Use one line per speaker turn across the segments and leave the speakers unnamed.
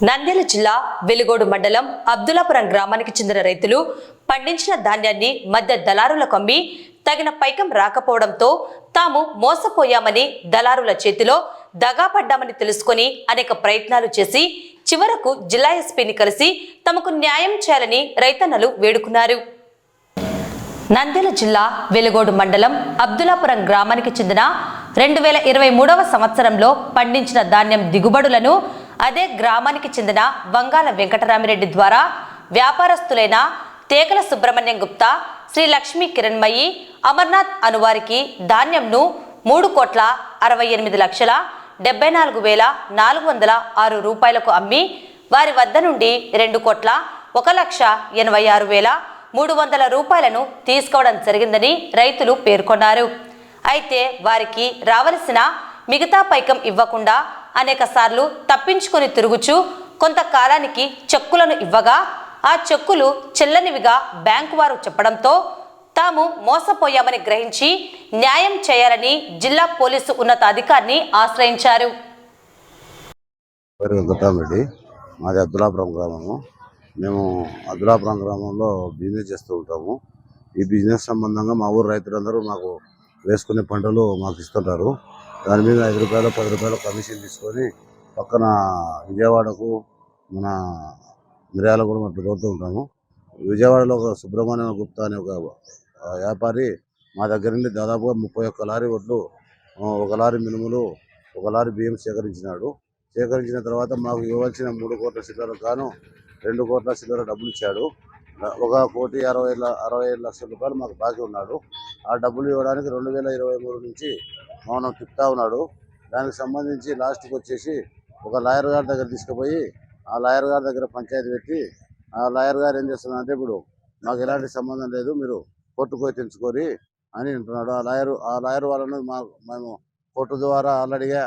నంద్యాల జిల్లా వెలుగోడు మండలం అబ్దులాపురం గ్రామానికి చెందిన రైతులు పండించిన ధాన్యాన్ని మధ్య దళారులకు అమ్మి తగిన పైకం రాకపోవడంతో తాము మోసపోయామని దళారుల చేతిలో దగాపడ్డామని తెలుసుకొని అనేక ప్రయత్నాలు చేసి చివరకు జిల్లా ఎస్పీని కలిసి తమకు న్యాయం చేయాలని రైతన్నలు వేడుకున్నారు. నంద్యాల జిల్లా వెలుగోడు మండలం అబ్దులాపురం గ్రామానికి చెందిన 2023వ సంవత్సరంలో పండించిన ధాన్యం దిగుబడులను అదే గ్రామానికి చెందిన వంగాల వెంకటరామిరెడ్డి ద్వారా వ్యాపారస్తులైన తేకల సుబ్రహ్మణ్యం గుప్తా, శ్రీ లక్ష్మీ కిరణ్మయి, అమర్నాథ్ అనువారికి ధాన్యంను 3,68,74,406 రూపాయలకు అమ్మి వారి వద్ద నుండి 2,1,86,300 రూపాయలను తీసుకోవడం జరిగిందని రైతులు పేర్కొన్నారు. అయితే వారికి రావలసిన మిగతా పైకం ఇవ్వకుండా అనేక సార్లు తప్పించుకొని తిరుగుచూ కొంతకాలానికి చెక్కులను ఇవ్వగా ఆ చెక్కులు చెల్లనివిగా బ్యాంకు వారు చెప్పడంతో తాము మోసపోయామని గ్రహించి న్యాయం చేయాలని జిల్లా పోలీసు ఉన్నతాధికారిని ఆశ్రయించారు.
మాది అబ్దులాపురం గ్రామము. మేము అబ్దులాపురం గ్రామంలో బిజినెస్ చేస్తూ ఉంటాము. ఈ బిజినెస్ సంబంధంగా మా ఊరు రైతులందరూ మాకు వేసుకునే పంటలు మాకు ఇస్తుంటారు. దాని మీద 5 రూపాయలు 10 రూపాయలు కమిషన్ తీసుకొని పక్కన విజయవాడకు మన మిర్యాలగూడెం అట్లా తోలుతూ ఉంటాము. విజయవాడలో ఒక సుబ్రహ్మణ్యం గుప్తా అనే ఒక వ్యాపారి మా దగ్గర నుండి దాదాపుగా 31 లారీ వడ్లు, 1 లారీ మినుములు, 1 లారీ బియ్యం సేకరించినాడు. సేకరించిన తర్వాత మాకు ఇవ్వాల్సిన 3 కోట్ల చిల్లర గాను 2 కోట్ల చిల్లర డబ్బులు ఇచ్చాడు. 1,60,60 లక్షల రూపాయలు మాకు బాకీ ఉన్నాడు. ఆ డబ్బులు ఇవ్వడానికి 2023 నుంచి మౌనం తిప్పుతా ఉన్నాడు. దానికి సంబంధించి లాస్ట్కి వచ్చేసి ఒక లాయర్ గారి దగ్గర తీసుకుపోయి ఆ లాయర్ గారి దగ్గర పంచాయతీ పెట్టి ఆ లాయర్ గారు ఏం చేస్తున్నారంటే, ఇప్పుడు మాకు ఎలాంటి సంబంధం లేదు, మీరు కోర్టుకు పోయి తెచ్చుకోరి అని అంటున్నాడు. ఆ లాయర్ వాళ్ళను మేము కోర్టు ద్వారా ఆల్రెడీగా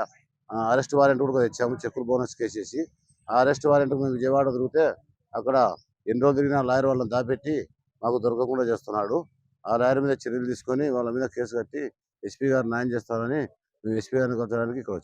అరెస్ట్ వారెంట్ కూడా తెచ్చాము. చెక్కులు బోనస్ కేసేసి ఆ అరెస్ట్ వారెంట్కు మేము విజయవాడ తిరిగితే అక్కడ ఎన్ని రోజులు తిరిగిన లాయర్ వాళ్ళని దాపెట్టి మాకు దొరకకుండా చేస్తున్నాడు. ఆ లాయర్ మీద చర్యలు తీసుకొని వాళ్ళ మీద కేసు కట్టి ఎస్పీ గారు న్యాయం చేస్తారని మేము ఎస్పీ గారిని కొట్టడానికి ఇక్కడ వచ్చాము.